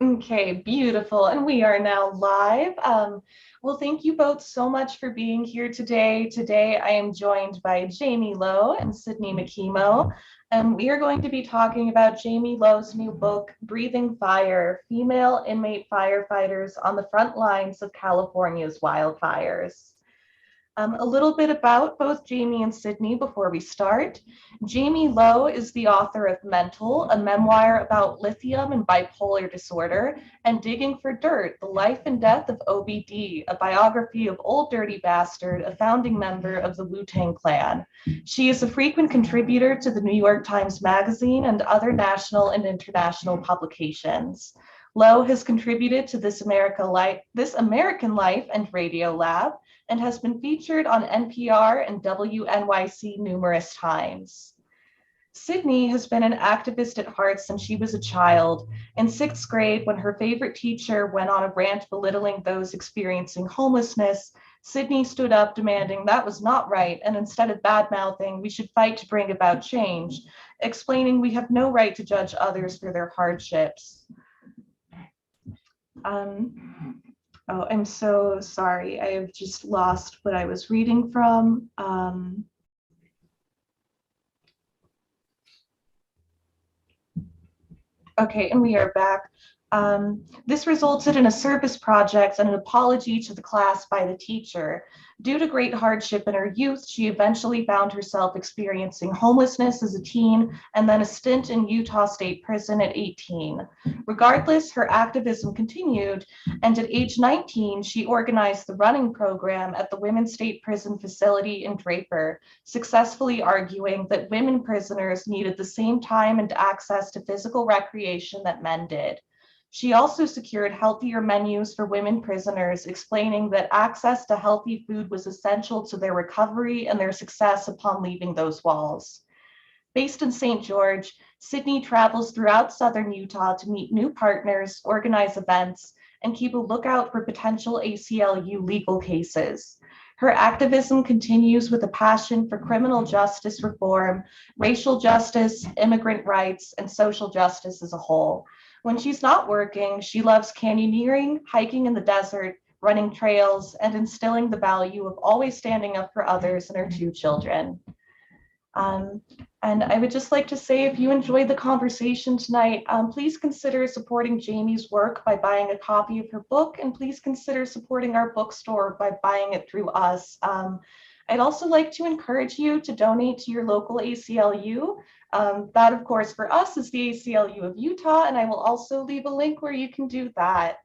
Okay, beautiful. And we are now live. Well, thank you both so much for being here today. Today, I am joined by Jaime Lowe and Sydni Makemo, and we are going to be talking about Jaime Lowe's new book, Breathing Fire, Female Inmate Firefighters on the Front Lines of California's Wildfires. A little bit about both Jaime and Sydni before we start. Jaime Lowe is the author of Mental, a memoir about lithium and bipolar disorder, and Digging for Dirt, The Life and Death of OBD, a biography of Old Dirty Bastard, a founding member of the Wu-Tang Clan. She is a frequent contributor to the New York Times Magazine and other national and international publications. Lowe has contributed to This American Life and Radio Lab, and has been featured on NPR and WNYC numerous times. Sydni has been an activist at heart since she was a child. In sixth grade, when her favorite teacher went on a rant belittling those experiencing homelessness, Sydni stood up demanding that was not right, and instead of bad-mouthing, we should fight to bring about change, explaining we have no right to judge others for their hardships. Oh, I'm so sorry. I have just lost what I was reading from. Okay, and we are back. This resulted in a service project and an apology to the class by the teacher. Due to great hardship in her youth, she eventually found herself experiencing homelessness as a teen and then a stint in Utah State Prison at 18. Regardless, her activism continued, and at age 19, she organized the running program at the Women's State Prison facility in Draper, successfully arguing that women prisoners needed the same time and access to physical recreation that men did. She also secured healthier menus for women prisoners, explaining that access to healthy food was essential to their recovery and their success upon leaving those walls. Based in St. George, Sydni travels throughout southern Utah to meet new partners, organize events, and keep a lookout for potential ACLU legal cases. Her activism continues with a passion for criminal justice reform, racial justice, immigrant rights, and social justice as a whole. When she's not working, she loves canyoneering, hiking in the desert, running trails, and instilling the value of always standing up for others and her two children. And I would just like to say, if you enjoyed the conversation tonight, please consider supporting Jaime's work by buying a copy of her book, and please consider supporting our bookstore by buying it through us. I'd also like to encourage you to donate to your local ACLU. That, of course, for us is the ACLU of Utah, and I will also leave a link where you can do that.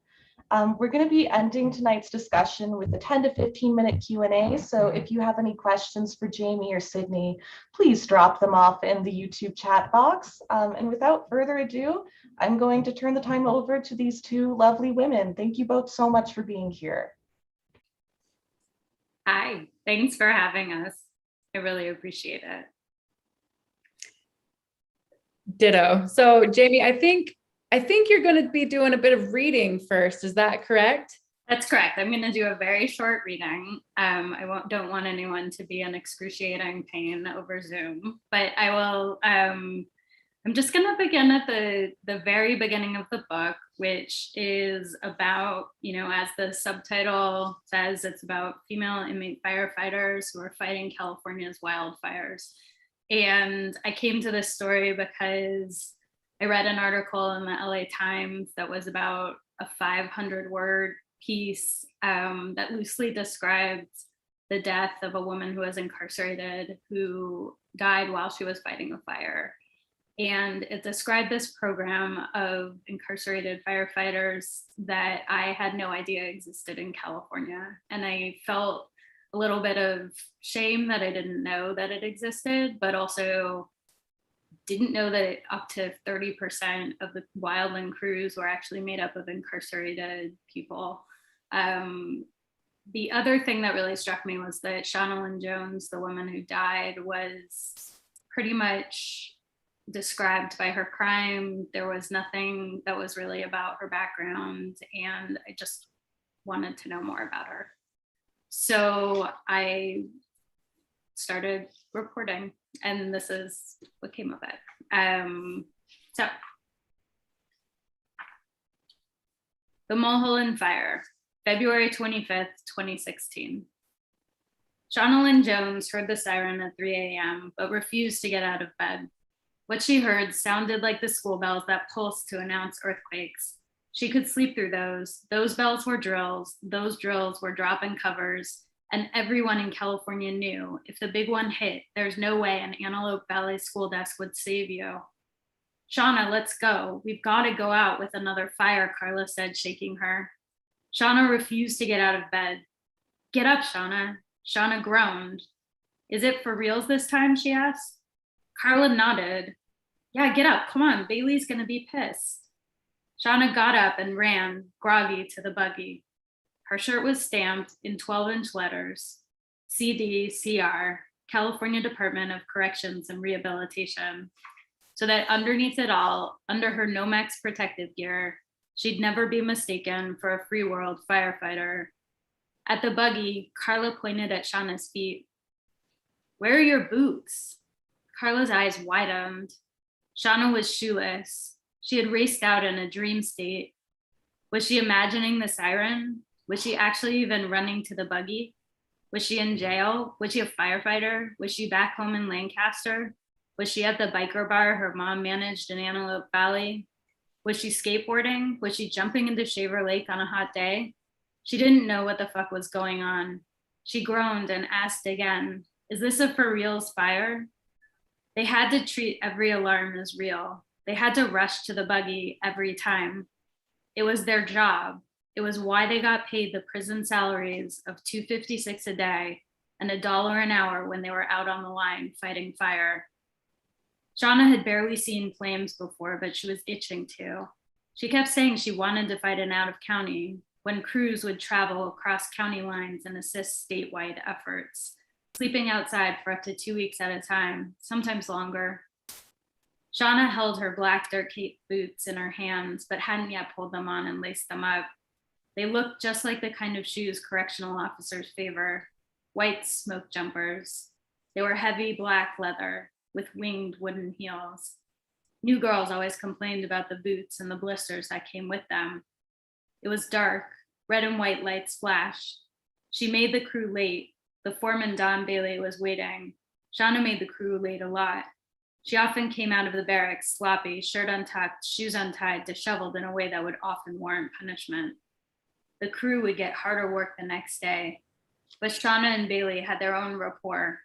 We're going to be ending tonight's discussion with a 10 to 15-minute Q&A, so if you have any questions for Jaime or Sydni, please drop them off in the YouTube chat box. And without further ado, I'm going to turn the time over to these two lovely women. Thank you both so much for being here. Hi, thanks for having us. I really appreciate it. Ditto. So Jaime, I think you're going to be doing a bit of reading first. Is that correct? That's correct. I'm going to do a very short reading. Don't want anyone to be in excruciating pain over Zoom, but I will. I'm just going to begin at the very beginning of the book, which is about, as the subtitle says, it's about female inmate firefighters who are fighting California's wildfires. And I came to this story because I read an article in the LA Times that was about a 500-word piece that loosely described the death of a woman who was incarcerated who died while she was fighting a fire. And it described this program of incarcerated firefighters that I had no idea existed in California. And I felt a little bit of shame that I didn't know that it existed, but also didn't know that up to 30% of the wildland crews were actually made up of incarcerated people. The other thing that really struck me was that Shawna Jones, the woman who died, was pretty much described by her crime. There was nothing that was really about her background, and I just wanted to know more about her. So I started reporting, and this is what came of it. So The Mulholland Fire, February 25th, 2016. Shauna Lynn Jones heard the siren at 3 a.m., but refused to get out of bed. What she heard sounded like the school bells that pulsed to announce earthquakes. She could sleep through those. Those bells were drills. Those drills were drop-in covers. And everyone in California knew if the big one hit, there's no way an Antelope Valley school desk would save you. Shauna, let's go. We've got to go out with another fire, Carla said, shaking her. Shauna refused to get out of bed. Get up, Shauna. Shauna groaned. Is it for reals this time, she asked. Carla nodded. Yeah, get up, come on, Bailey's gonna be pissed. Shauna got up and ran, groggy, to the buggy. Her shirt was stamped in 12-inch letters, CDCR, California Department of Corrections and Rehabilitation, so that underneath it all, under her Nomex protective gear, she'd never be mistaken for a free world firefighter. At the buggy, Carla pointed at Shauna's feet. Where are your boots? Carla's eyes widened. Shauna was shoeless. She had raced out in a dream state. Was she imagining the siren? Was she actually even running to the buggy? Was she in jail? Was she a firefighter? Was she back home in Lancaster? Was she at the biker bar her mom managed in Antelope Valley? Was she skateboarding? Was she jumping into Shaver Lake on a hot day? She didn't know what the fuck was going on. She groaned and asked again, is this a for reals fire? They had to treat every alarm as real. They had to rush to the buggy every time. It was their job. It was why they got paid the prison salaries of $2.56 a day and $1 an hour when they were out on the line fighting fire. Shauna had barely seen flames before, but she was itching to. She kept saying she wanted to fight in out of county, when crews would travel across county lines and assist statewide efforts, sleeping outside for up to 2 weeks at a time, sometimes longer. Shauna held her black dirt cape boots in her hands, but hadn't yet pulled them on and laced them up. They looked just like the kind of shoes correctional officers favor, white smoke jumpers. They were heavy black leather with winged wooden heels. New girls always complained about the boots and the blisters that came with them. It was dark, red and white lights flashed. She made the crew late. The foreman, Don Bailey, was waiting. Shauna made the crew late a lot. She often came out of the barracks sloppy, shirt untucked, shoes untied, disheveled in a way that would often warrant punishment. The crew would get harder work the next day, but Shauna and Bailey had their own rapport.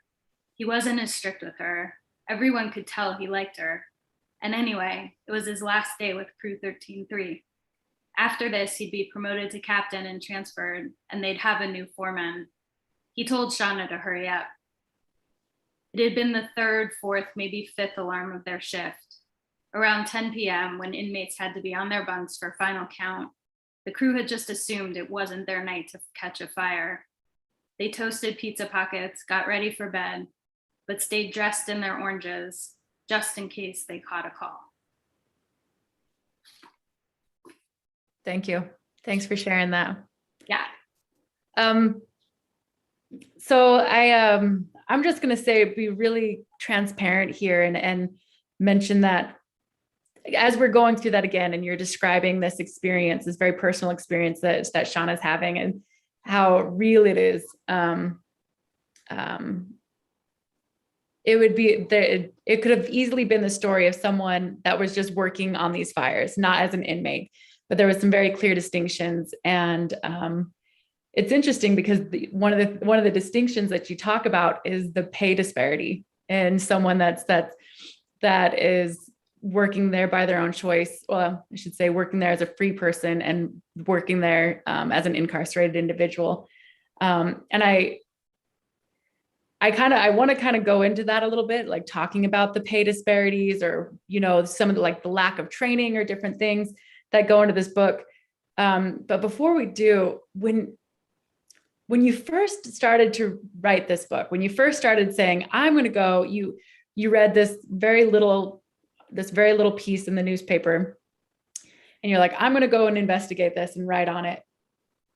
He wasn't as strict with her. Everyone could tell he liked her. And anyway, it was his last day with Crew 13-3. After this, he'd be promoted to captain and transferred, and they'd have a new foreman. He told Shauna to hurry up. It had been the third, fourth, maybe fifth alarm of their shift. Around 10 p.m., when inmates had to be on their bunks for final count, the crew had just assumed it wasn't their night to catch a fire. They toasted pizza pockets, got ready for bed, but stayed dressed in their oranges, just in case they caught a call. Thank you. Thanks for sharing that. Yeah. So I'm just going to say, be really transparent here and mention that as we're going through that again, and you're describing this experience, this very personal experience that Shauna's having and how real it is, it would be there. It could have easily been the story of someone that was just working on these fires, not as an inmate, but there was some very clear distinctions. And it's interesting because one of the distinctions that you talk about is the pay disparity, and someone that is working there by their own choice. Well, I should say working there as a free person and working there as an incarcerated individual. And I want to kind of go into that a little bit, like talking about the pay disparities, or, some of the, like the lack of training or different things that go into this book. But before we do, when you first started to write this book, when you first started saying, I'm going to go, you read this very little piece in the newspaper, and you're like, I'm going to go and investigate this and write on it.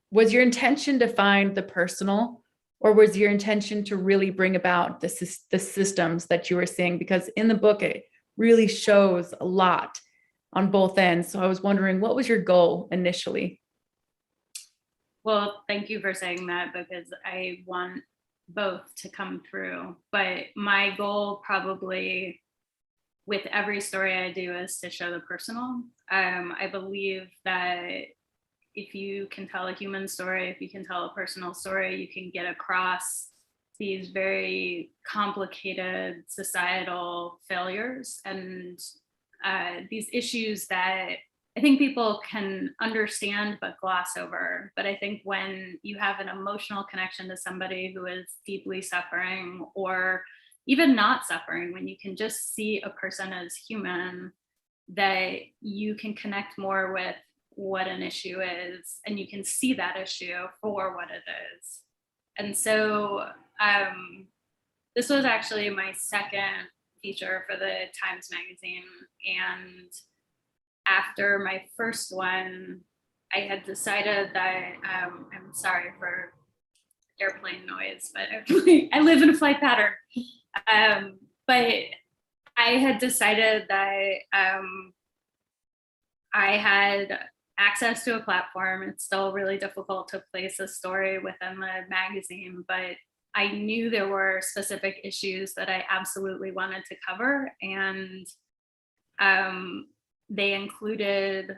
Was your intention to find the personal, or was your intention to really bring about the systems that you were seeing? Because in the book, it really shows a lot on both ends. So I was wondering, what was your goal initially? Well, thank you for saying that, because I want both to come through. But my goal probably with every story I do is to show the personal. I believe that if you can tell a human story, if you can tell a personal story, you can get across these very complicated societal failures and these issues that I think people can understand but gloss over. But I think when you have an emotional connection to somebody who is deeply suffering or even not suffering, when you can just see a person as human, that you can connect more with what an issue is and you can see that issue for what it is. And so this was actually my second feature for the Times Magazine. And after my first one, I had decided that, I'm sorry for airplane noise, but I live in a flight pattern. But I had decided that I had access to a platform. It's still really difficult to place a story within the magazine, but I knew there were specific issues that I absolutely wanted to cover. And they included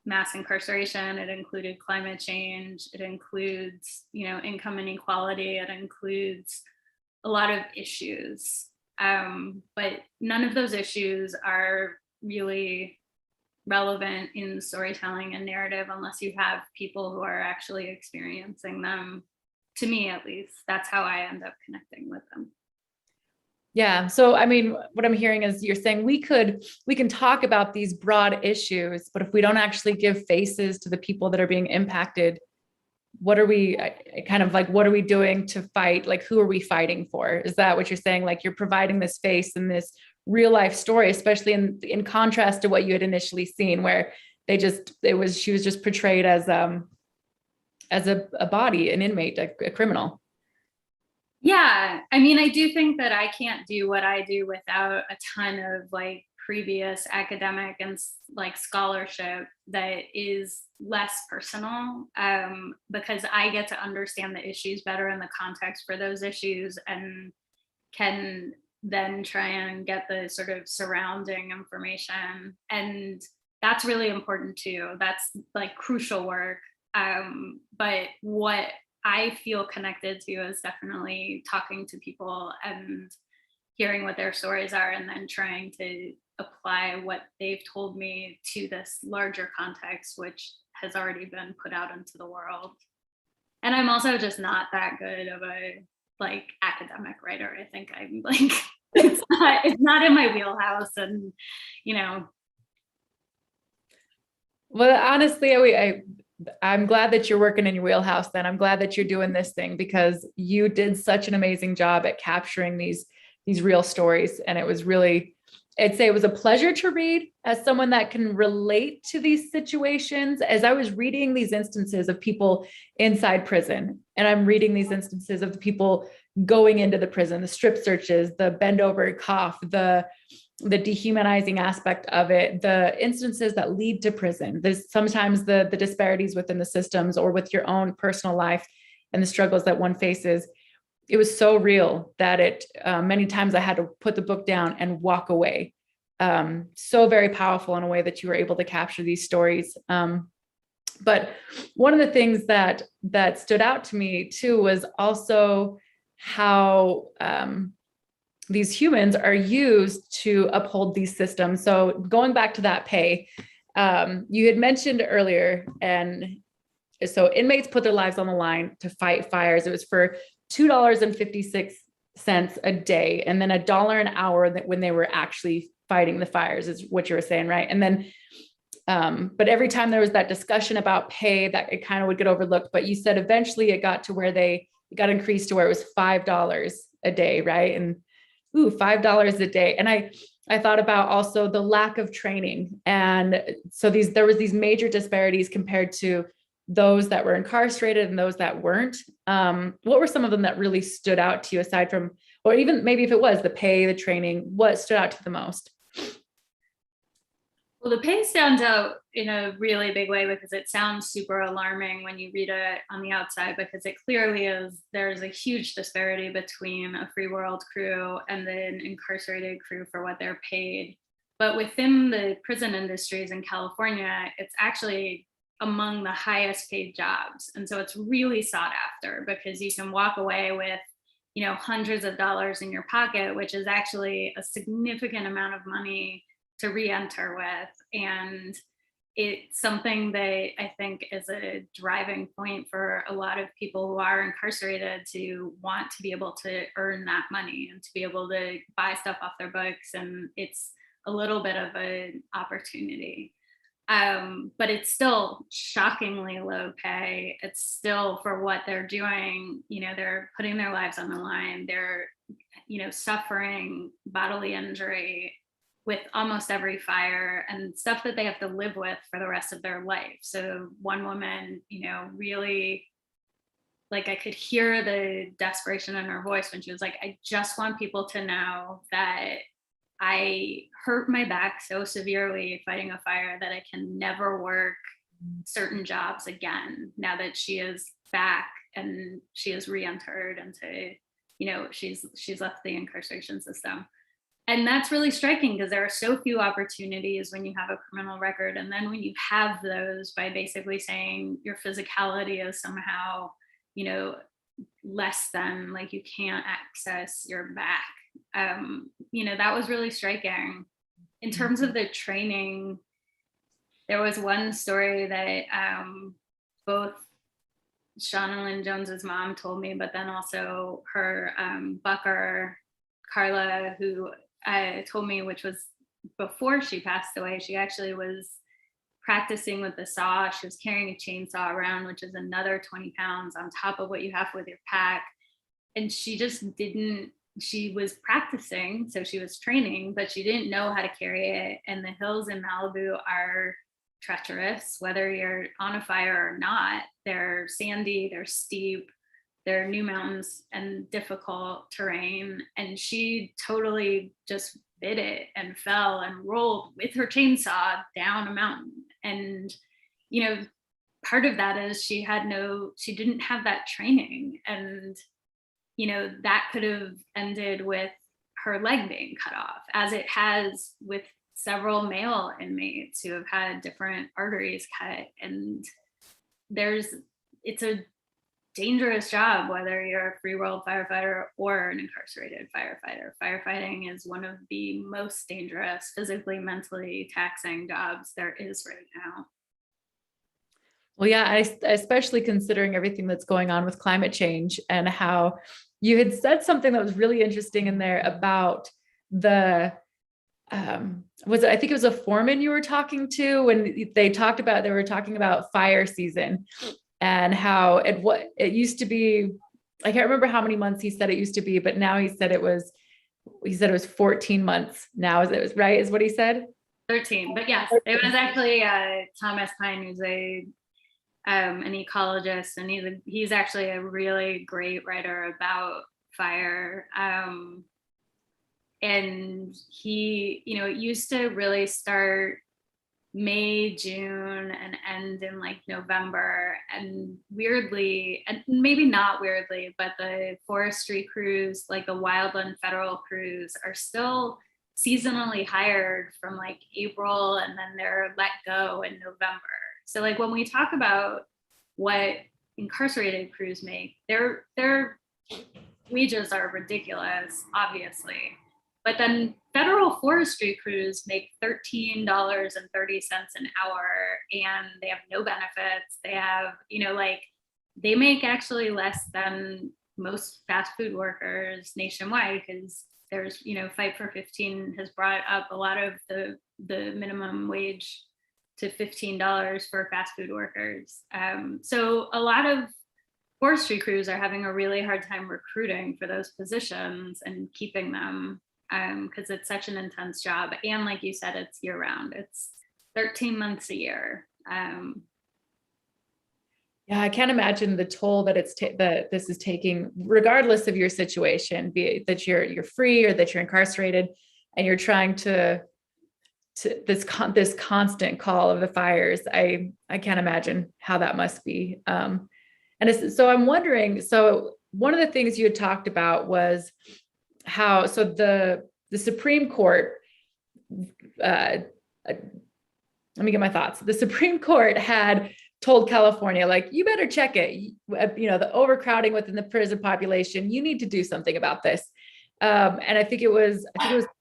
mass incarceration, it included climate change, it includes, income inequality, it includes a lot of issues. But none of those issues are really relevant in storytelling and narrative unless you have people who are actually experiencing them. To me, at least, that's how I end up connecting with them. Yeah. So, I mean, what I'm hearing is you're saying we can talk about these broad issues, but if we don't actually give faces to the people that are being impacted, what are we what are we doing to fight? Like, who are we fighting for? Is that what you're saying? Like, you're providing this face and this real life story, especially in contrast to what you had initially seen, where she was just portrayed as a body, an inmate, a criminal. Yeah, I mean, I do think that I can't do what I do without a ton of previous academic and scholarship that is less personal, because I get to understand the issues better in the context for those issues and can then try and get the sort of surrounding information. And that's really important too. That's crucial work. But what I feel connected to is definitely talking to people and hearing what their stories are and then trying to apply what they've told me to this larger context, which has already been put out into the world. And I'm also just not that good of a academic writer. I think I'm it's not in my wheelhouse, and Well, honestly, I'm glad that you're working in your wheelhouse. Then I'm glad that you're doing this thing, because you did such an amazing job at capturing these real stories. And it was really, I'd say it was a pleasure to read as someone that can relate to these situations. As I was reading these instances of people inside prison, and I'm reading these instances of the people going into the prison, the strip searches, the bend over cough, the dehumanizing aspect of it, the instances that lead to prison, there's sometimes the disparities within the systems or with your own personal life and the struggles that one faces. It was so real that it many times I had to put the book down and walk away. So very powerful in a way that you were able to capture these stories. But one of the things that stood out to me too was also how these humans are used to uphold these systems. So going back to that pay, you had mentioned earlier, and so inmates put their lives on the line to fight fires. It was for $2.56 a day, and then $1 an hour that when they were actually fighting the fires, is what you were saying, right? And then, but every time there was that discussion about pay, that it kind of would get overlooked. But you said eventually it got to where it got increased to where it was $5 a day, right? And $5 a day. And I thought about also the lack of training. And so there was these major disparities compared to those that were incarcerated and those that weren't. What were some of them that really stood out to you, aside from, or even maybe if it was the pay, the training, what stood out to you the most? Well, the pay stands out in a really big way because it sounds super alarming when you read it on the outside, because it clearly is. There's a huge disparity between a free world crew and an incarcerated crew for what they're paid. But within the prison industries in California, it's actually among the highest paid jobs. And so it's really sought after because you can walk away with, hundreds of dollars in your pocket, which is actually a significant amount of money to re-enter with. And it's something that I think is a driving point for a lot of people who are incarcerated to want to be able to earn that money and to be able to buy stuff off their books. And it's a little bit of an opportunity. But it's still shockingly low pay. It's still for what they're doing. They're putting their lives on the line. They're, suffering bodily injury with almost every fire and stuff that they have to live with for the rest of their life. So one woman, really, like, I could hear the desperation in her voice when she was like, I just want people to know that I hurt my back so severely fighting a fire that I can never work certain jobs again now that she is back and she is re-entered into, she's left the incarceration system. And that's really striking because there are so few opportunities when you have a criminal record. And then when you have those, by basically saying your physicality is somehow, less than, like, you can't access your back. That was really striking. In terms of the training, there was one story that both Sean and Lynn Jones's mom told me, but then also her Bucker, Carla, who told me, which was before she passed away. She actually was practicing with the saw. She was carrying a chainsaw around, which is another 20 pounds on top of what you have with your pack. And she just didn't, she was practicing, so she was training, but she didn't know how to carry it. And the hills in Malibu are treacherous, whether you're on a fire or not. They're sandy, they're steep, they're new mountains and difficult terrain. And she totally just bit it and fell and rolled with her chainsaw down a mountain. And, part of that is she didn't have that training. And, that could have ended with her leg being cut off, as it has with several male inmates who have had different arteries cut. And it's a dangerous job, whether you're a free world firefighter or an incarcerated firefighter. Firefighting is one of the most dangerous, physically, mentally taxing jobs there is right now. Well, yeah, especially considering everything that's going on with climate change, and how you had said something that was really interesting in there about the, I think it was a foreman you were talking to when they were talking about fire season and how it used to be, I can't remember how many months he said it used to be, but now he said it was 14 months now. Is what he said? 13, but yes, it was actually Thomas Pine, who's an ecologist, and he's actually a really great writer about fire. And he, it used to really start May, June, and end in like November. And weirdly, and maybe not weirdly, but the forestry crews, like the wildland federal crews, are still seasonally hired from like April, and then they're let go in November. So like when we talk about what incarcerated crews make, their wages are ridiculous, obviously. But then federal forestry crews make $13.30 an hour, and they have no benefits. They have, they make actually less than most fast food workers nationwide, because there's, Fight for 15 has brought up a lot of the minimum wage to $15 for fast food workers. So a lot of forestry crews are having a really hard time recruiting for those positions and keeping them, because it's such an intense job. And like you said, it's year round. It's 13 months a year. Yeah, I can't imagine the toll that that this is taking, regardless of your situation, be it that you're free or that you're incarcerated, and you're trying to this constant call of the fires. I can't imagine how that must be. So I'm wondering, so one of the things you had talked about was how, so the Supreme Court, let me get my thoughts. The Supreme Court had told California, like, you better check it. The overcrowding within the prison population, you need to do something about this. And I think it was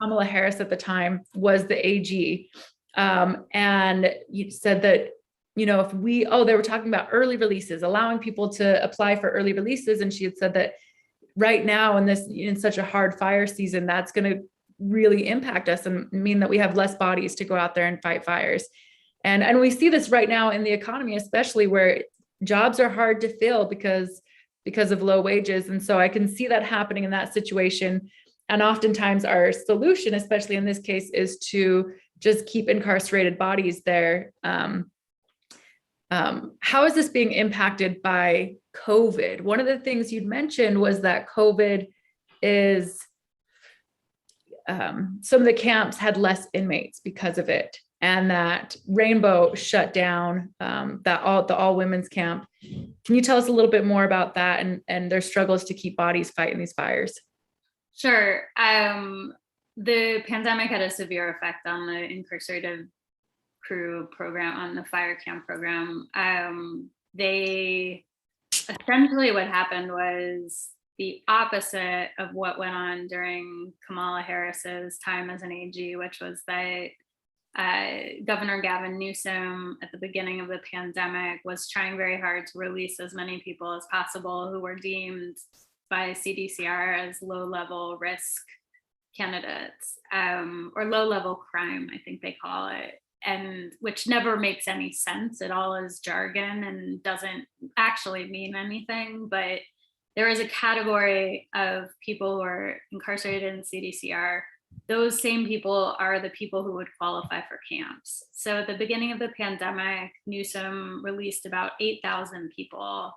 Kamala Harris at the time was the AG. And you said that, they were talking about early releases, allowing people to apply for early releases. And she had said that right now in such a hard fire season, that's going to really impact us and mean that we have less bodies to go out there and fight fires. And we see this right now in the economy, especially where jobs are hard to fill because of low wages. And so I can see that happening in that situation. And oftentimes our solution, especially in this case, is to just keep incarcerated bodies there. How is this being impacted by COVID? One of the things you'd mentioned was that COVID is, some of the camps had less inmates because of it, and that Rainbow shut down the all women's camp. Can you tell us a little bit more about that and their struggles to keep bodies fighting these fires? Sure. The pandemic had a severe effect on the incarcerated crew program, on the fire camp program. They essentially, what happened was the opposite of what went on during Kamala Harris's time as an AG, which was that Governor Gavin Newsom at the beginning of the pandemic was trying very hard to release as many people as possible who were deemed by CDCR as low-level risk candidates, or low-level crime, I think they call it, and which never makes any sense. It all is jargon and doesn't actually mean anything, but there is a category of people who are incarcerated in CDCR. Those same people are the people who would qualify for camps. So at the beginning of the pandemic, Newsom released about 8,000 people,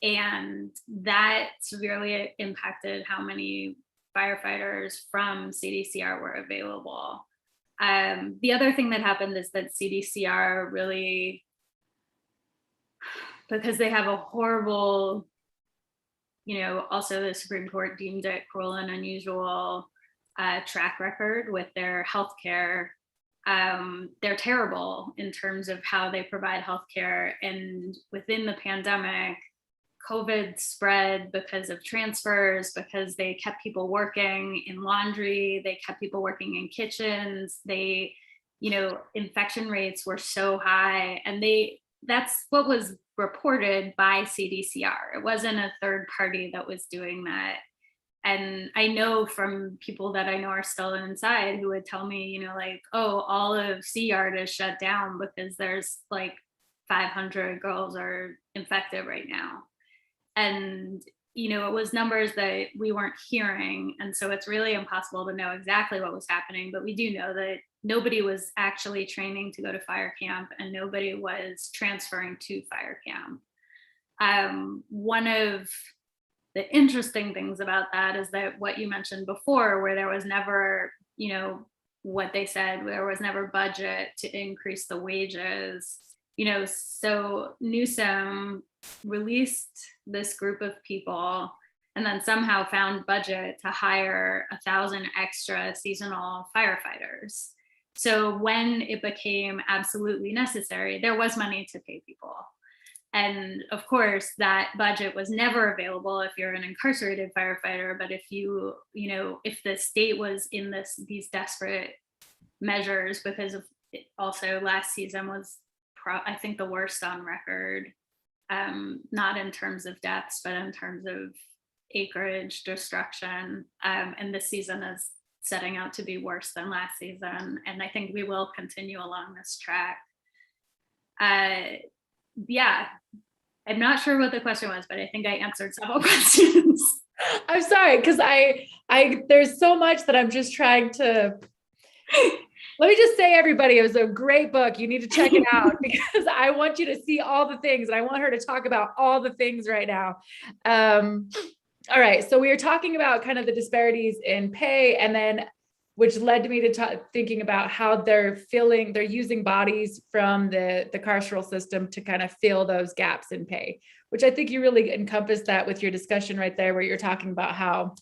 and that severely impacted how many firefighters from CDCR were available. The other thing that happened is that CDCR really, because they have a horrible, also the Supreme Court deemed it cruel and unusual track record with their healthcare. They're terrible in terms of how they provide healthcare. And within the pandemic, COVID spread because of transfers, because they kept people working in laundry, they kept people working in kitchens, infection rates were so high. And that's what was reported by CDCR. It wasn't a third party that was doing that. And I know from people that I know are still inside who would tell me, all of Sea Yard is shut down because there's 500 girls are infected right now. And, it was numbers that we weren't hearing. And so it's really impossible to know exactly what was happening, but we do know that nobody was actually training to go to fire camp and nobody was transferring to fire camp. One of the interesting things about that is that what you mentioned before, where there was never, what they said, there was never budget to increase the wages, so Newsom released this group of people and then somehow found budget to hire 1,000 extra seasonal firefighters. So when it became absolutely necessary, there was money to pay people. And of course, that budget was never available if you're an incarcerated firefighter. But if if the state was in these desperate measures, because of also last season was, I think, the worst on record, not in terms of deaths, but in terms of acreage destruction. And this season is setting out to be worse than last season. And I think we will continue along this track. Yeah, I'm not sure what the question was, but I think I answered several questions. I'm sorry, because I there's so much that I'm just trying to. Let me just say, everybody, it was a great book. You need to check it out because I want you to see all the things, and I want her to talk about all the things right now. All right, so we were talking about kind of the disparities in pay, and then which led me to thinking about how they're using bodies from the carceral system to kind of fill those gaps in pay, which I think you really encompassed that with your discussion right there, where you're talking about how,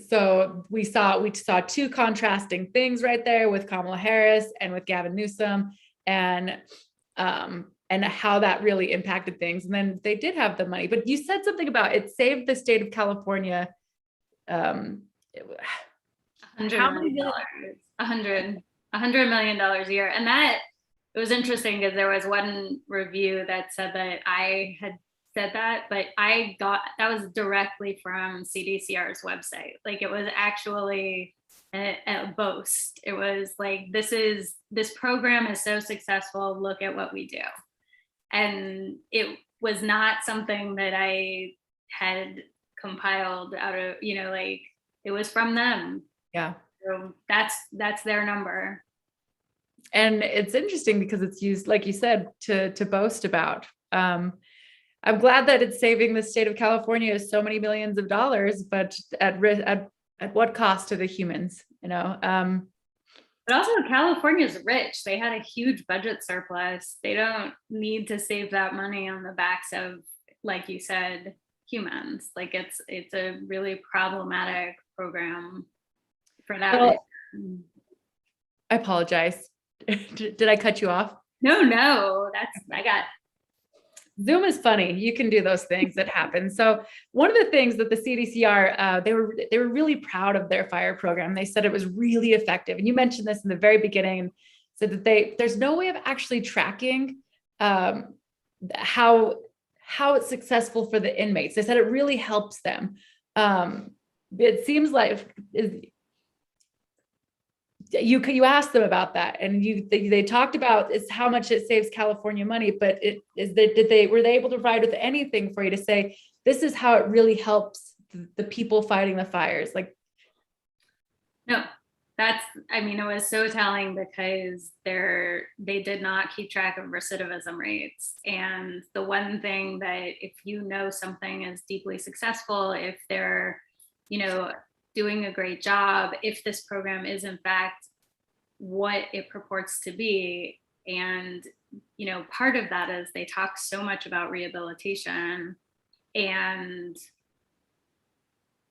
so we saw two contrasting things right there with Kamala Harris and with Gavin Newsom, and how that really impacted things. And then they did have the money, but you said something about it saved the state of California. $100 million a year. And that, it was interesting because there was one review that said that I had said that, but that was directly from CDCR's website. Like, it was actually a boast. It was like, this program is so successful, look at what we do. And it was not something that I had compiled out of, like, it was from them. Yeah. So that's their number. And it's interesting because it's used, like you said, to boast about. I'm glad that it's saving the state of California so many millions of dollars, but at what cost to the humans, But also, California's rich. They had a huge budget surplus. They don't need to save that money on the backs of, like you said, humans. Like, it's a really problematic program for that. Well, I apologize. Did I cut you off? No, Zoom is funny. You can do those things that happen. So one of the things that the CDCR, they were really proud of their fire program. They said it was really effective. And you mentioned this in the very beginning, said that there's no way of actually tracking how it's successful for the inmates. They said it really helps them. It seems like you asked them about that, and they talked about is how much it saves California money, but were they able to provide with anything for you to say this is how it really helps the people fighting the fires? Like, no, it was so telling because they did not keep track of recidivism rates. And the one thing that, if something is deeply successful, if they're doing a great job, if this program is in fact what it purports to be. And part of that is they talk so much about rehabilitation. And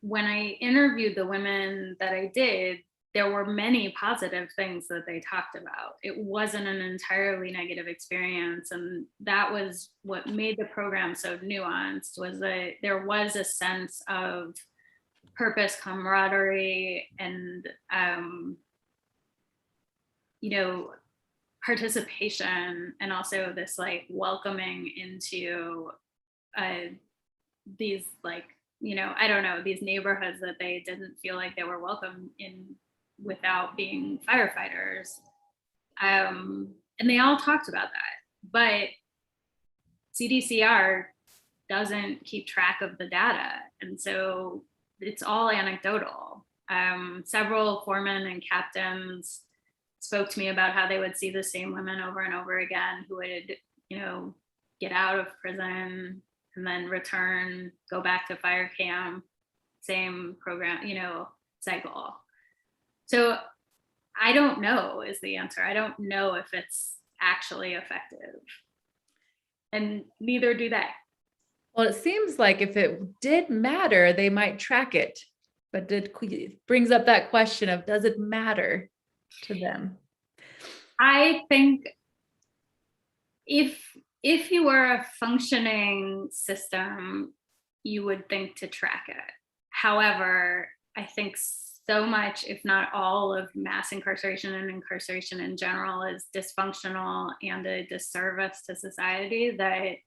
when I interviewed the women that I did, there were many positive things that they talked about. It wasn't an entirely negative experience. And that was what made the program so nuanced, was that there was a sense of purpose, camaraderie, and participation, and also this like welcoming into these these neighborhoods that they didn't feel like they were welcome in without being firefighters. And they all talked about that, but CDCR doesn't keep track of the data, and so it's all anecdotal. Several foremen and captains spoke to me about how they would see the same women over and over again who would, get out of prison and then return, go back to fire camp, same program, cycle. So I don't know is the answer. I don't know if it's actually effective. And neither do they. Well, it seems like if it did matter, they might track it, but it brings up that question of, does it matter to them? I think if you were a functioning system, you would think to track it. However, I think so much, if not all, of mass incarceration and incarceration in general is dysfunctional and a disservice to society, that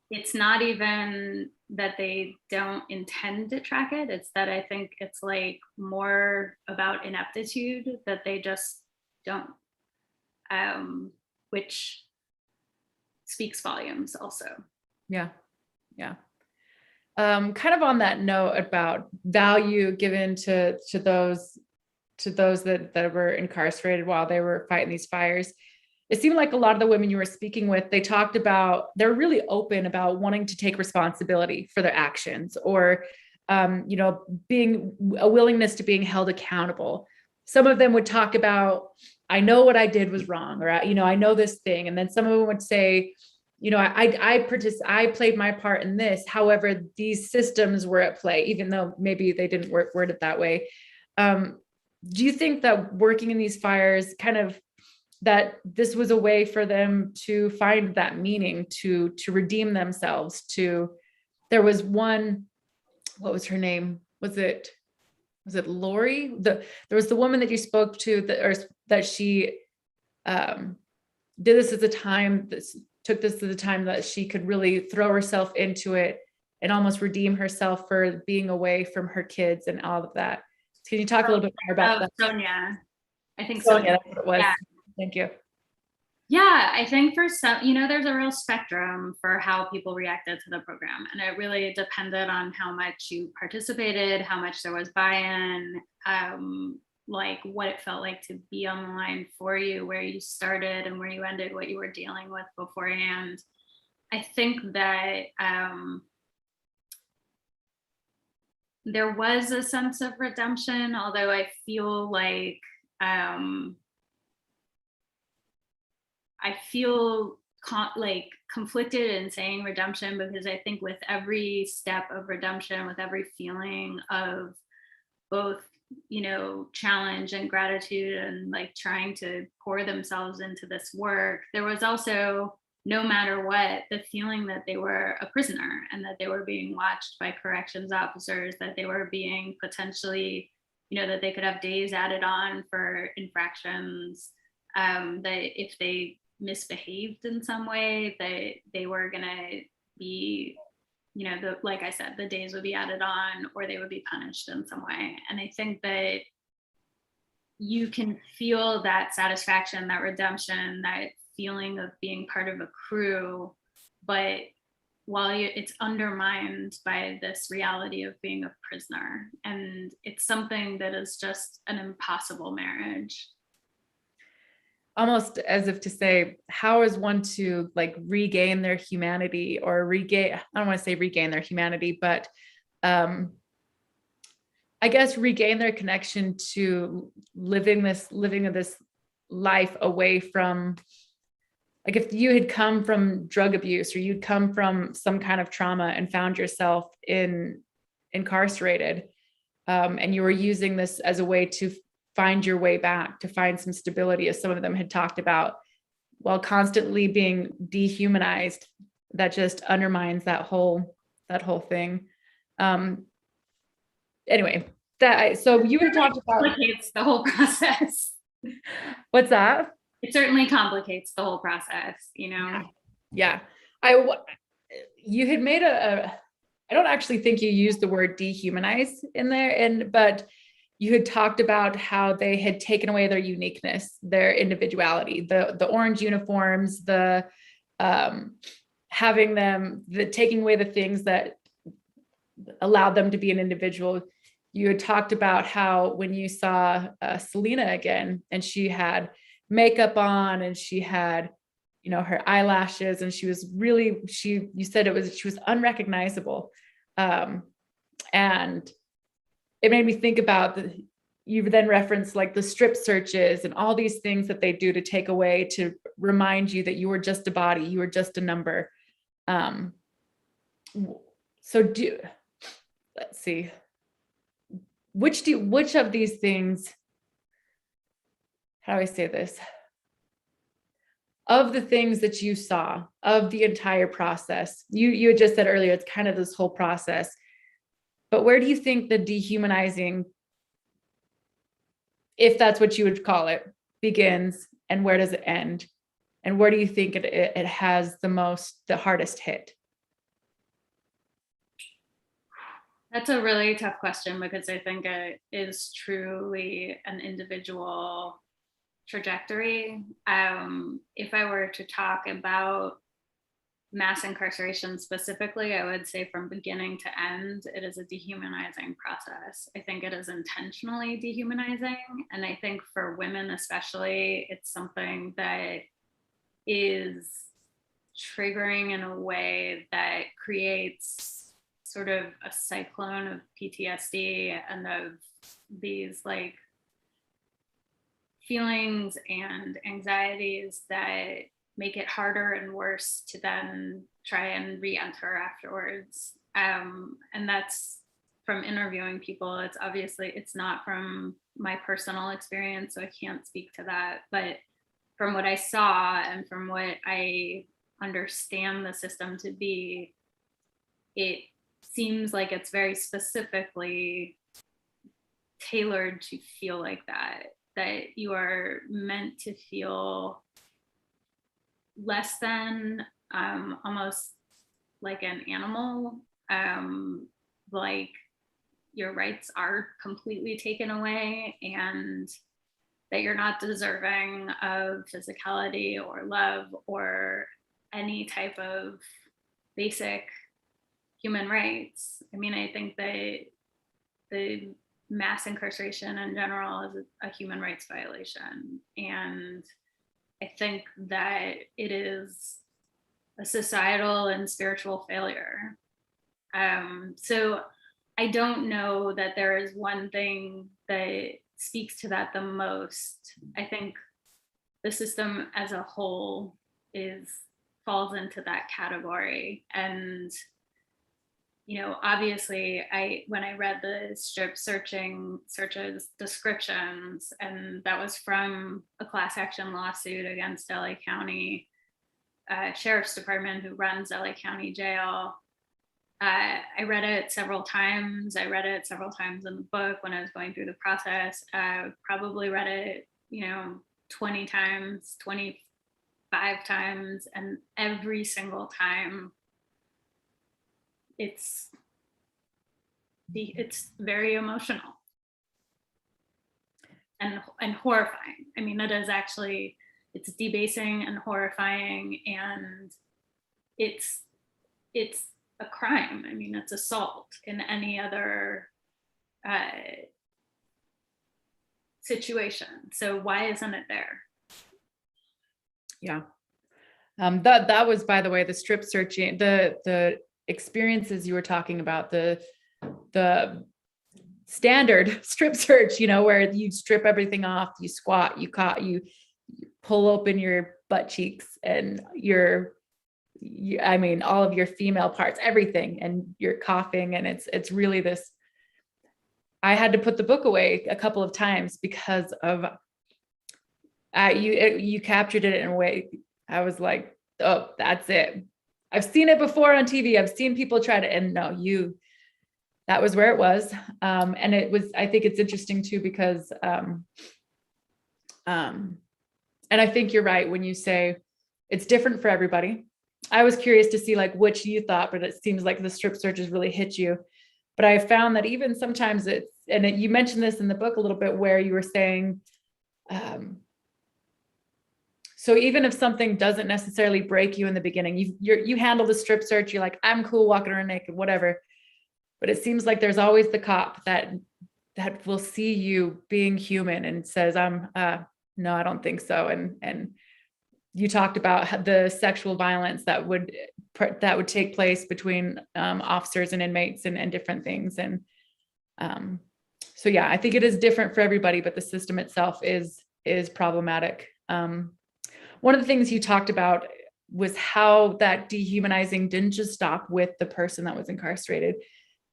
it's not even that they don't intend to track it. It's that I think it's like more about ineptitude, that they just don't, which speaks volumes also. Yeah. Kind of on that note about value given to those that were incarcerated while they were fighting these fires. It seemed like a lot of the women you were speaking with, they talked about, they're really open about wanting to take responsibility for their actions, or being a willingness to being held accountable. Some of them would talk about, I know what I did was wrong, or, I know this thing. And then some of them would say, I played my part in this. However, these systems were at play, even though maybe they didn't word it that way. Do you think that working in these fires kind of, that this was a way for them to find that meaning, to redeem themselves? There was one, what was her name? Was it Lori? There was the woman that you spoke to that she did this at the time, took this to the time that she could really throw herself into it and almost redeem herself for being away from her kids and all of that. Can you talk a little bit more about that? Sonia. I think Sonia, that's what it was. Yeah. Thank you. Yeah, I think for some, there's a real spectrum for how people reacted to the program. And it really depended on how much you participated, how much there was buy-in, like what it felt like to be on the line for you, where you started and where you ended, what you were dealing with beforehand. I think that there was a sense of redemption, although I feel like conflicted in saying redemption, because I think with every step of redemption, with every feeling of both, challenge and gratitude and like trying to pour themselves into this work, there was also, no matter what, the feeling that they were a prisoner and that they were being watched by corrections officers, that they were being potentially, that they could have days added on for infractions, that if they misbehaved in some way, that they were gonna be, like I said, the days would be added on or they would be punished in some way. And I think that you can feel that satisfaction, that redemption, that feeling of being part of a crew, but while it's undermined by this reality of being a prisoner. And it's something that is just an impossible marriage. Almost as if to say, how is one to like regain their humanity, or I don't want to say regain their humanity, but I guess regain their connection to living this life away from, like if you had come from drug abuse or you'd come from some kind of trauma and found yourself incarcerated, and you were using this as a way to find your way back, to find some stability, as some of them had talked about, while constantly being dehumanized, that just undermines that whole thing. Anyway, so you had talked about, complicates the whole process. What's that? It certainly complicates the whole process, Yeah. You had made I don't actually think you used the word dehumanize in there, but you had talked about how they had taken away their uniqueness, their individuality, the orange uniforms, the taking away the things that allowed them to be an individual. You had talked about how when you saw Selena again, and she had makeup on and she had, her eyelashes, and she was really, you said she was unrecognizable. And it made me think about you then referenced like the strip searches and all these things that they do to take away, to remind you that you were just a body, you were just a number. Let's see, which of these things, how do I say this? Of the things that you saw, of the entire process, you had just said earlier, it's kind of this whole process, but where do you think the dehumanizing, if that's what you would call it, begins, and where does it end? And where do you think it has the hardest hit? That's a really tough question, because I think it is truly an individual trajectory. If I were to talk about mass incarceration specifically, I would say from beginning to end, it is a dehumanizing process. I think it is intentionally dehumanizing. And I think for women especially, it's something that is triggering in a way that creates sort of a cyclone of PTSD and of these like feelings and anxieties that make it harder and worse to then try and re-enter afterwards. And that's from interviewing people. It's obviously, it's not from my personal experience, so I can't speak to that. But from what I saw and from what I understand the system to be, it seems like it's very specifically tailored to feel like that you are meant to feel less than, almost like an animal, like your rights are completely taken away, and that you're not deserving of physicality or love or any type of basic human rights. I mean, I think that the mass incarceration in general is a human rights violation. And I think that it is a societal and spiritual failure. So I don't know that there is one thing that speaks to that the most. I think the system as a whole falls into that category. And obviously, when I read the strip searches descriptions, and that was from a class action lawsuit against LA County Sheriff's Department, who runs LA County Jail. I read it several times. I read it several times in the book when I was going through the process. Probably read it, 20 times, 25 times, and every single time it's very emotional and horrifying. I mean, it's debasing and horrifying, and it's a crime. I mean, it's assault in any other situation. So why isn't it there? Yeah. That was, by the way, the strip searching, the experiences you were talking about, the standard strip search, where you strip everything off, you squat, you pull open your butt cheeks and all of your female parts, everything, and you're coughing, and it's really this. I had to put the book away a couple of times because of you captured it in a way. I was like, oh, that's it. I've seen it before on TV. I've seen people try to, and no, that was where it was. And it was, I think it's interesting too, because, and I think you're right when you say it's different for everybody. I was curious to see like which you thought, but it seems like the strip searches really hit you. But I found that even sometimes you mentioned this in the book a little bit, where you were saying, so even if something doesn't necessarily break you in the beginning, you handle the strip search, you're like, I'm cool walking around naked, whatever. But it seems like there's always the cop that will see you being human and says, no, I don't think so. And you talked about the sexual violence that would take place between officers and inmates and different things. And so, yeah, I think it is different for everybody, but the system itself is problematic. One of the things you talked about was how that dehumanizing didn't just stop with the person that was incarcerated,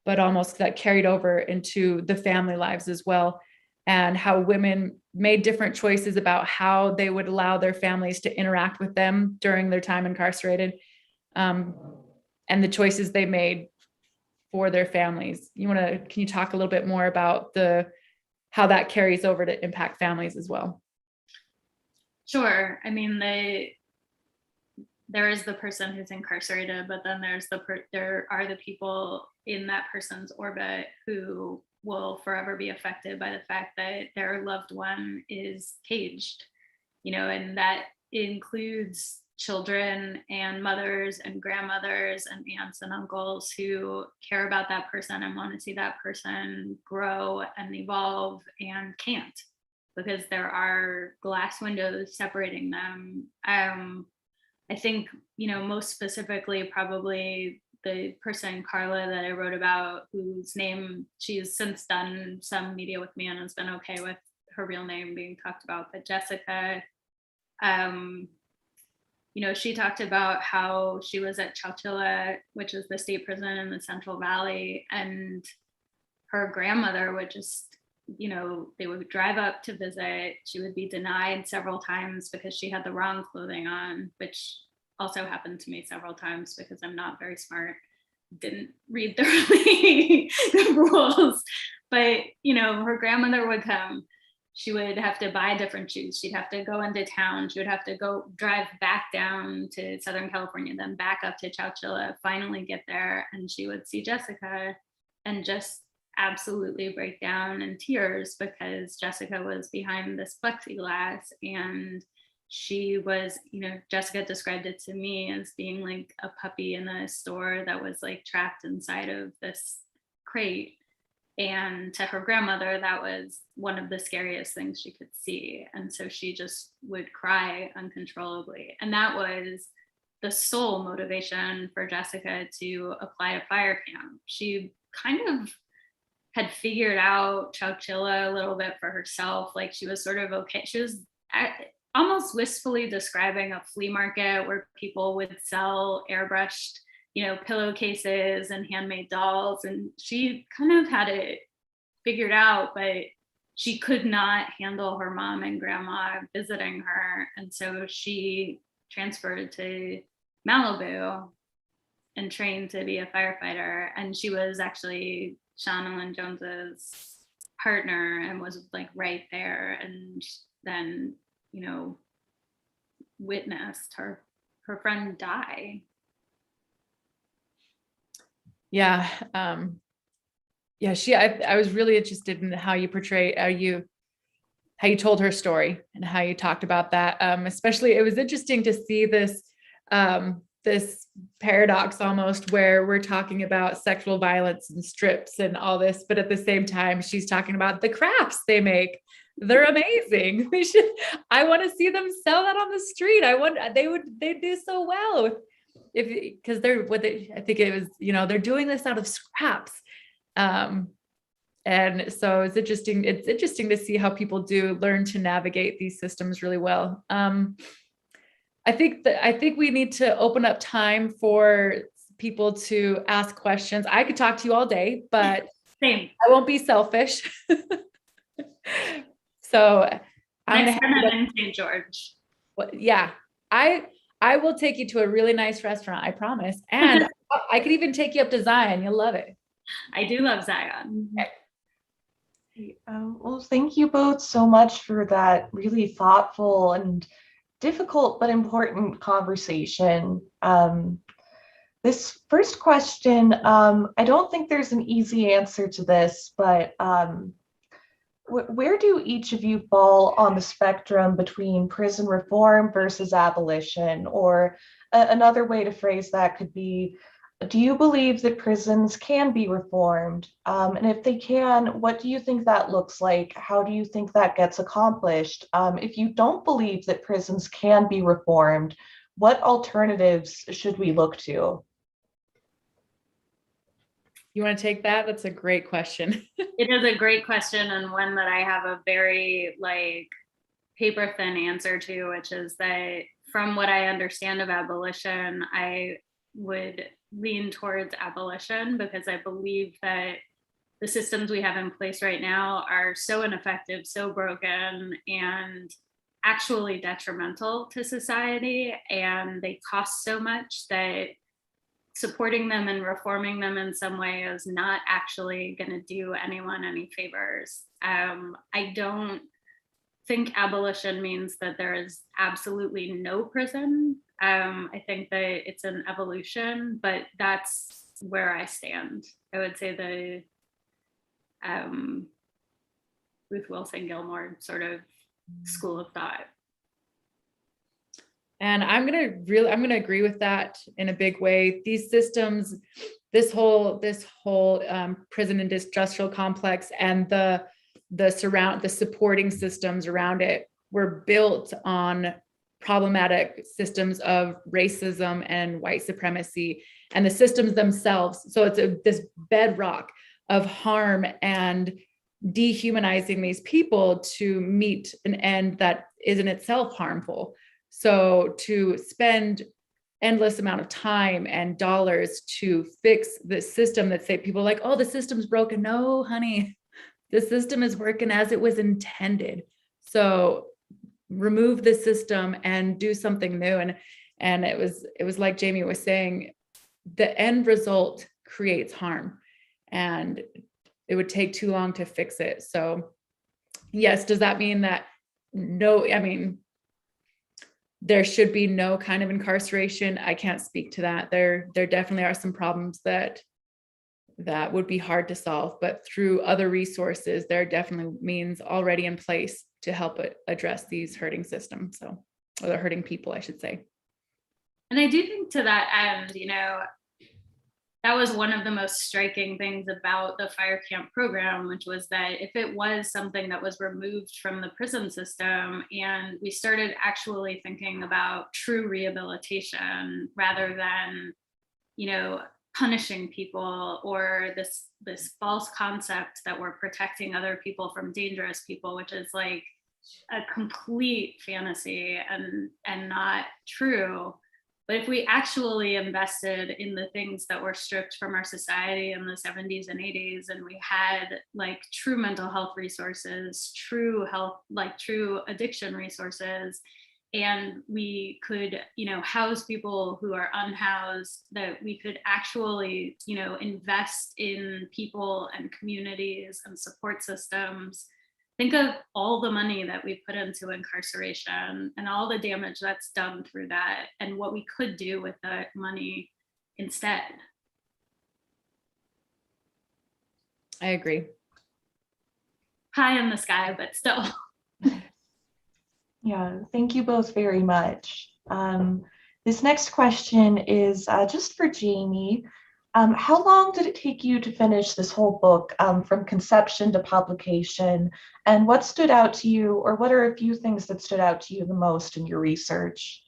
but almost that carried over into the family lives as well, and how women made different choices about how they would allow their families to interact with them during their time incarcerated, and the choices they made for their families. Can you talk a little bit more about how that carries over to impact families as well? Sure. I mean, there is the person who's incarcerated, but then there are the people in that person's orbit who will forever be affected by the fact that their loved one is caged, and that includes children and mothers and grandmothers and aunts and uncles who care about that person and want to see that person grow and evolve and can't, because there are glass windows separating them. I think, most specifically, probably the person, Carla, that I wrote about, whose name she's since done some media with me and has been okay with her real name being talked about, but Jessica, she talked about how she was at Chowchilla, which is the state prison in the Central Valley, and her grandmother would just, they would drive up to visit. She would be denied several times because she had the wrong clothing on, which also happened to me several times because I'm not very smart, didn't read thoroughly the rules. But, her grandmother would come. She would have to buy different shoes. She'd have to go into town. She would have to go drive back down to Southern California, then back up to Chowchilla, finally get there. And she would see Jessica and just absolutely break down in tears because Jessica was behind this plexiglass, and she was, Jessica described it to me as being like a puppy in a store that was like trapped inside of this crate. And to her grandmother, that was one of the scariest things she could see. And so she just would cry uncontrollably. And that was the sole motivation for Jessica to apply to fire camp. She kind of had figured out Chowchilla a little bit for herself. Like she was sort of okay. She was almost wistfully describing a flea market where people would sell airbrushed pillowcases and handmade dolls. And she kind of had it figured out, but she could not handle her mom and grandma visiting her. And so she transferred to Malibu and trained to be a firefighter. And she was actually Sean Ellen Jones's partner and was like right there. And then, witnessed her friend die. Yeah. I was really interested in how you portray, how you told her story and how you talked about that. Especially, it was interesting to see this, this paradox almost where we're talking about sexual violence and strips and all this, but at the same time, she's talking about the crafts they make. They're amazing. I want to see them sell that on the street. They'd do so well because I think it was, they're doing this out of scraps. And so it's interesting. It's interesting to see how people do learn to navigate these systems really well. I think we need to open up time for people to ask questions. I could talk to you all day, but Same. I won't be selfish. So I'm next time I'm in St. George. Yeah, I will take you to a really nice restaurant, I promise. And I could even take you up to Zion. You'll love it. I do love Zion. Okay. Well, thank you both so much for that really thoughtful and difficult but important conversation. This first question, I don't think there's an easy answer to this, but where do each of you fall on the spectrum between prison reform versus abolition? Or another way to phrase that could be, do you believe that prisons can be reformed? And if they can, what do you think that looks like? How do you think that gets accomplished? If you don't believe that prisons can be reformed, what alternatives should we look to? You want to take that? That's a great question. It is a great question, and one that I have a very paper thin answer to, which is that from what I understand of abolition, I would lean towards abolition because I believe that the systems we have in place right now are so ineffective, so broken, and actually detrimental to society, and they cost so much that supporting them and reforming them in some way is not actually going to do anyone any favors. I don't think abolition means that there is absolutely no prison. I think that it's an evolution, but that's where I stand. I would say the Ruth Wilson Gilmore sort of school of thought. And I'm going to agree with that in a big way. These systems, this whole prison industrial complex and the supporting systems around it were built on problematic systems of racism and white supremacy and the systems themselves. So it's this bedrock of harm and dehumanizing these people to meet an end that is in itself harmful. So to spend endless amount of time and dollars to fix the system that say people are like, oh, the system's broken. No, honey, the system is working as it was intended. So remove the system and do something new. And it was like Jamie was saying, the end result creates harm and it would take too long to fix it. So yes, does that mean that no, I mean, there should be no kind of incarceration? I can't speak to that. There definitely are some problems that would be hard to solve, but through other resources, there are definitely means already in place to help address these hurting systems. So, or the hurting people, I should say. And I do think to that end, you know, that was one of the most striking things about the fire camp program, which was that if it was something that was removed from the prison system and we started actually thinking about true rehabilitation rather than, you know, punishing people or this false concept that we're protecting other people from dangerous people, which is like a complete fantasy and not true. But if we actually invested in the things that were stripped from our society in the 70s and 80s, and we had like true mental health resources, true health, like true addiction resources, and we could, you know, house people who are unhoused, that we could actually, you know, invest in people and communities and support systems. Think of all the money that we put into incarceration and all the damage that's done through that and what we could do with that money instead. I agree. Pie in the sky, but still. Yeah, thank you both very much. This next question is just for Jamie. How long did it take you to finish this whole book, from conception to publication? And what stood out to you, or what are a few things that stood out to you the most in your research?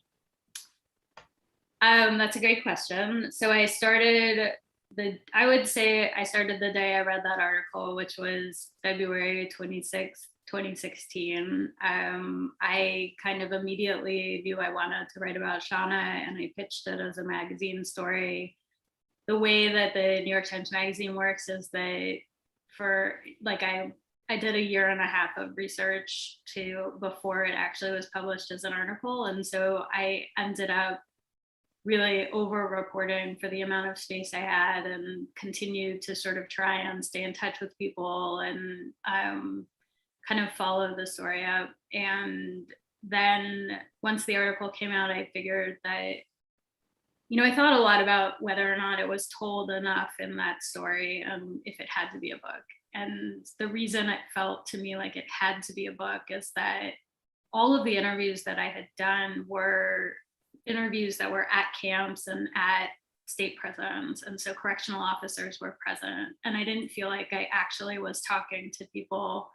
That's a great question. So I started the day I read that article, which was February 26th, 2016. I kind of immediately knew I wanted to write about Shauna, and I pitched it as a magazine story. The way that the New York Times Magazine works is that for like I did a year and a half of research before it actually was published as an article. And so I ended up really over reporting for the amount of space I had, and continued to sort of try and stay in touch with people and kind of follow the story up. And then once the article came out, I figured that, you know, I thought a lot about whether or not it was told enough in that story, and if it had to be a book. And the reason it felt to me like it had to be a book is that all of the interviews that I had done were interviews that were at camps and at state prisons. And so correctional officers were present. And I didn't feel like I actually was talking to people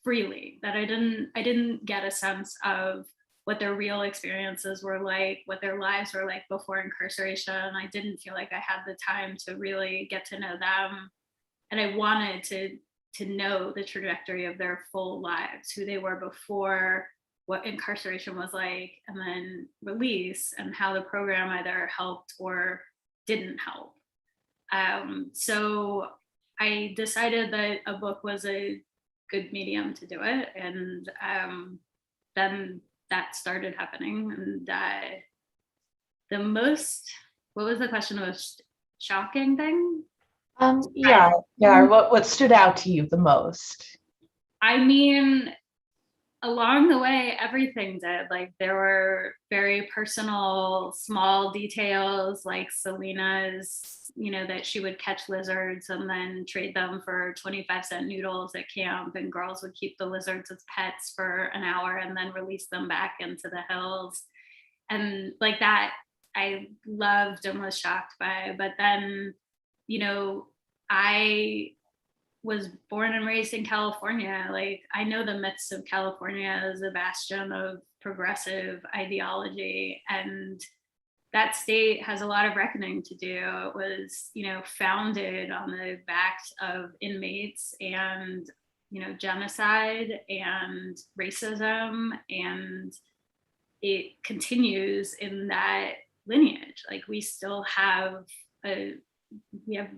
freely, that I didn't get a sense of what their real experiences were like, what their lives were like before incarceration. I didn't feel like I had the time to really get to know them. And I wanted to know the trajectory of their full lives, who they were before, what incarceration was like, and then release, and how the program either helped or didn't help. So I decided that a book was a good medium to do it. And then that started happening. And what was the question? The most shocking thing? What stood out to you the most? I mean, along the way, everything did. Like, there were very personal, small details, like Selena's, you know, that she would catch lizards and then trade them for 25-cent noodles at camp, and girls would keep the lizards as pets for an hour and then release them back into the hills. And like that, I loved and was shocked by. But then, you know, I was born and raised in California. Like, I know the myths of California as a bastion of progressive ideology. And that state has a lot of reckoning to do. It was, founded on the backs of inmates and, genocide and racism, and it continues in that lineage. Like we still have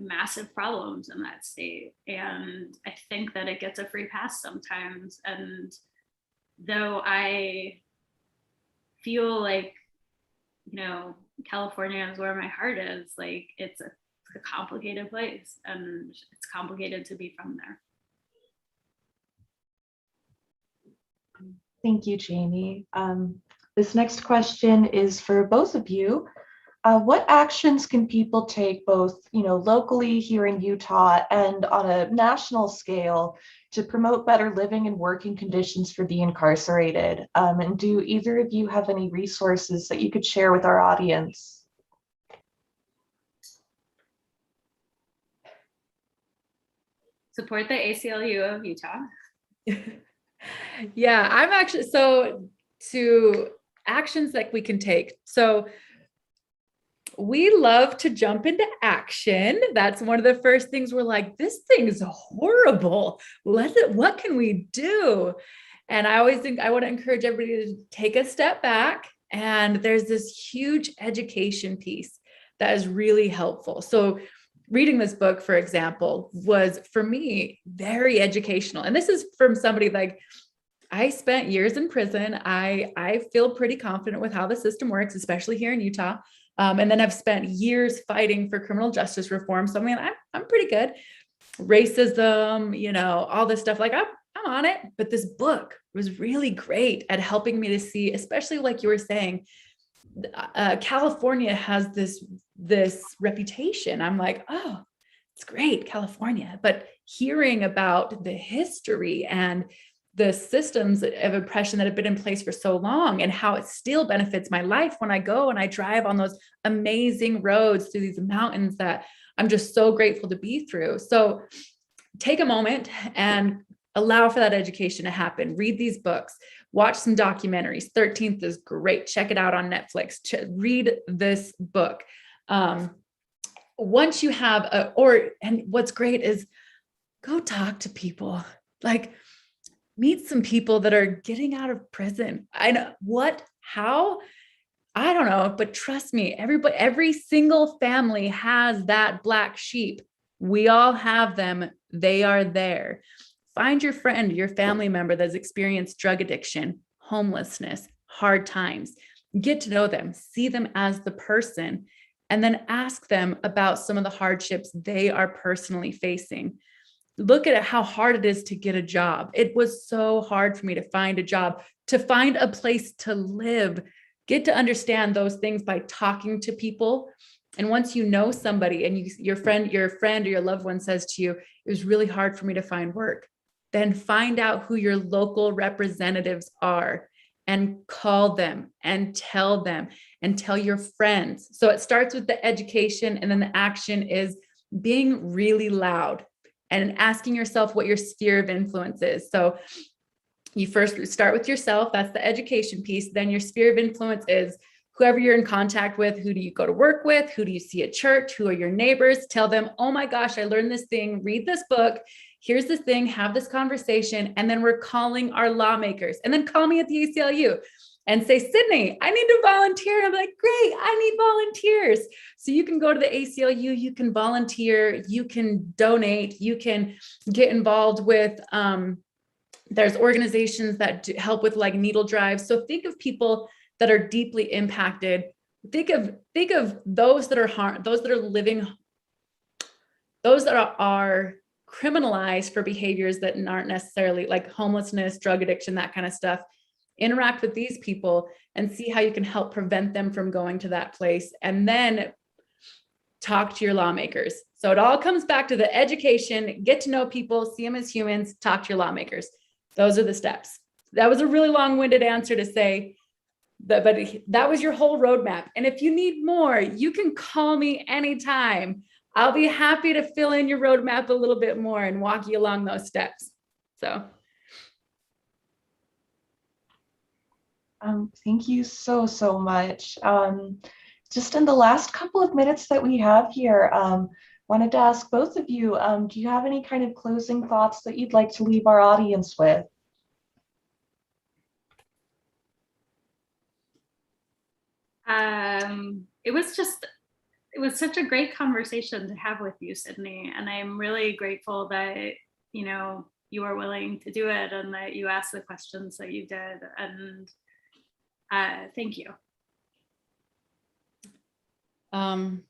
massive problems in that state. And I think that it gets a free pass sometimes. And though I feel like, California is where my heart is, like it's a complicated place, and it's complicated to be from there. Thank you, Jaime. This next question is for both of you. What actions can people take both, locally here in Utah and on a national scale to promote better living and working conditions for the incarcerated? And do either of you have any resources that you could share with our audience? Support the ACLU of Utah. Yeah, I'm actually, so to actions that we can take. So we love to jump into action. That's one of the first things we're like, this thing is horrible. What can we do? And I always think I want to encourage everybody to take a step back. And there's this huge education piece that is really helpful. So reading this book, for example, was for me very educational. And this is from somebody like, I spent years in prison. I feel pretty confident with how the system works, especially here in Utah. And then I've spent years fighting for criminal justice reform. So I mean, I'm pretty good. Racism, all this stuff, like I'm on it. But this book was really great at helping me to see, especially like you were saying, California has this reputation. I'm like, oh, it's great, California. But hearing about the history and the systems of oppression that have been in place for so long and how it still benefits my life when I go and I drive on those amazing roads through these mountains that I'm just so grateful to be through. So take a moment and allow for that education to happen. Read these books, watch some documentaries. 13th is great. Check it out on Netflix. Read this book. Once you have and what's great is go talk to people, like meet some people that are getting out of prison. I know how, I don't know, but trust me, every single family has that black sheep. We all have them. They are there. Find your friend, your family member that's experienced drug addiction, homelessness, hard times. Get to know them, see them as the person, and then ask them about some of the hardships they are personally facing. Look at how hard it is to get a job. It was so hard for me to find a job, to find a place to live. Get to understand those things by talking to people. And once you know somebody and your friend or your loved one says to you, it was really hard for me to find work, then find out who your local representatives are and call them and tell your friends. So it starts with the education, and then the action is being really loud and asking yourself what your sphere of influence is. So you first start with yourself. That's the education piece. Then your sphere of influence is whoever you're in contact with. Who do you go to work with? Who do you see at church? Who are your neighbors? Tell them, oh my gosh, I learned this thing. Read this book. Here's this thing. Have this conversation. And then we're calling our lawmakers. And then call me at the ACLU and say, Sydney, I need to volunteer. And I'm like, great, I need volunteers. So you can go to the ACLU, you can volunteer, you can donate, you can get involved with, there's organizations that help with like needle drives. So think of people that are deeply impacted. Think of those that are those that are living, those that are criminalized for behaviors that aren't necessarily like homelessness, drug addiction, that kind of stuff. Interact with these people and see how you can help prevent them from going to that place, and then talk to your lawmakers. So it all comes back to the education, get to know people, see them as humans, talk to your lawmakers. Those are the steps. That was a really long-winded answer to say that, but that was your whole roadmap. And if you need more, you can call me anytime. I'll be happy to fill in your roadmap a little bit more and walk you along those steps. So. Thank you so, so much. Just in the last couple of minutes that we have here, wanted to ask both of you, do you have any kind of closing thoughts that you'd like to leave our audience with? It was such a great conversation to have with you, Sydney. And I'm really grateful that, you know, you were willing to do it and that you asked the questions that you did. And thank you. I'm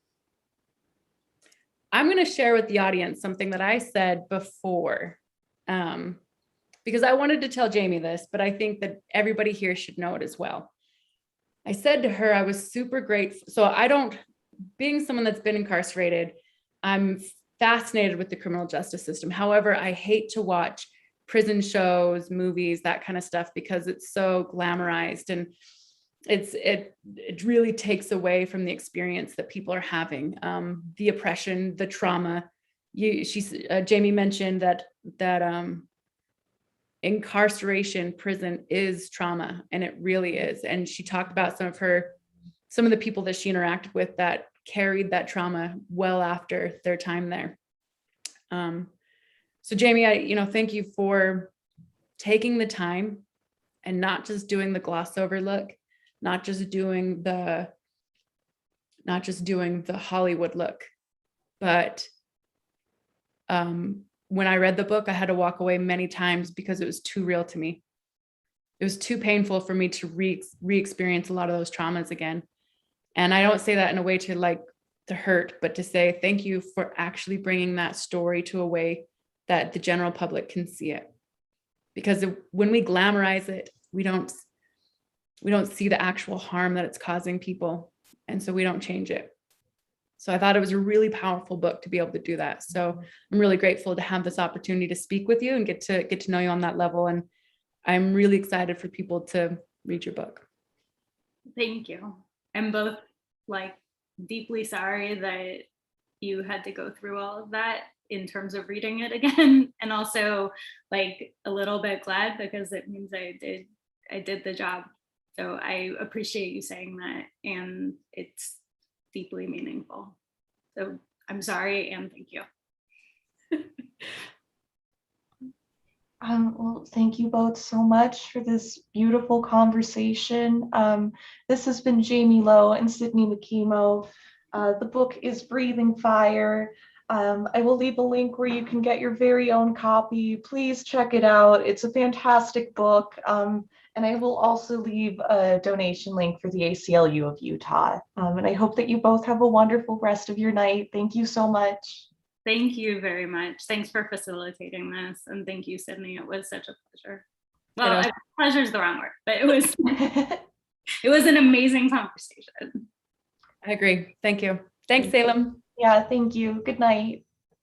going to share with the audience something that I said before, because I wanted to tell Jamie this, but I think that everybody here should know it as well. I said to her, I was super grateful. So being someone that's been incarcerated, I'm fascinated with the criminal justice system. However, I hate to watch prison shows, movies, that kind of stuff, because it's so glamorized and it really takes away from the experience that people are having, the oppression, the trauma. Jamie mentioned that incarceration, prison is trauma, and it really is. And she talked about some of the people that she interacted with that carried that trauma well after their time there. So Jamie, thank you for taking the time and not just doing the gloss over look, not just doing the Hollywood look, but when I read the book, I had to walk away many times because it was too real to me. It was too painful for me to re-experience a lot of those traumas again. And I don't say that in a way to hurt, but to say thank you for actually bringing that story to a way that the general public can see it. Because when we glamorize it, we don't see the actual harm that it's causing people. And so we don't change it. So I thought it was a really powerful book to be able to do that. So I'm really grateful to have this opportunity to speak with you and get to know you on that level. And I'm really excited for people to read your book. Thank you. I'm both deeply sorry that you had to go through all of that in terms of reading it again, and also a little bit glad because it means I did the job. So I appreciate you saying that, and it's deeply meaningful. So I'm sorry and thank you. Well, thank you both so much for this beautiful conversation. This has been Jaime Lowe and Sydni Makemo. The book is Breathing Fire. I will leave a link where you can get your very own copy. Please check it out. It's a fantastic book. And I will also leave a donation link for the ACLU of Utah. And I hope that you both have a wonderful rest of your night. Thank you so much. Thank you very much. Thanks for facilitating this. And thank you, Sydney. It was such a pleasure. Well, pleasure is the wrong word, but it was an amazing conversation. I agree. Thank you. Thanks, Salem. Yeah, thank you. Good night.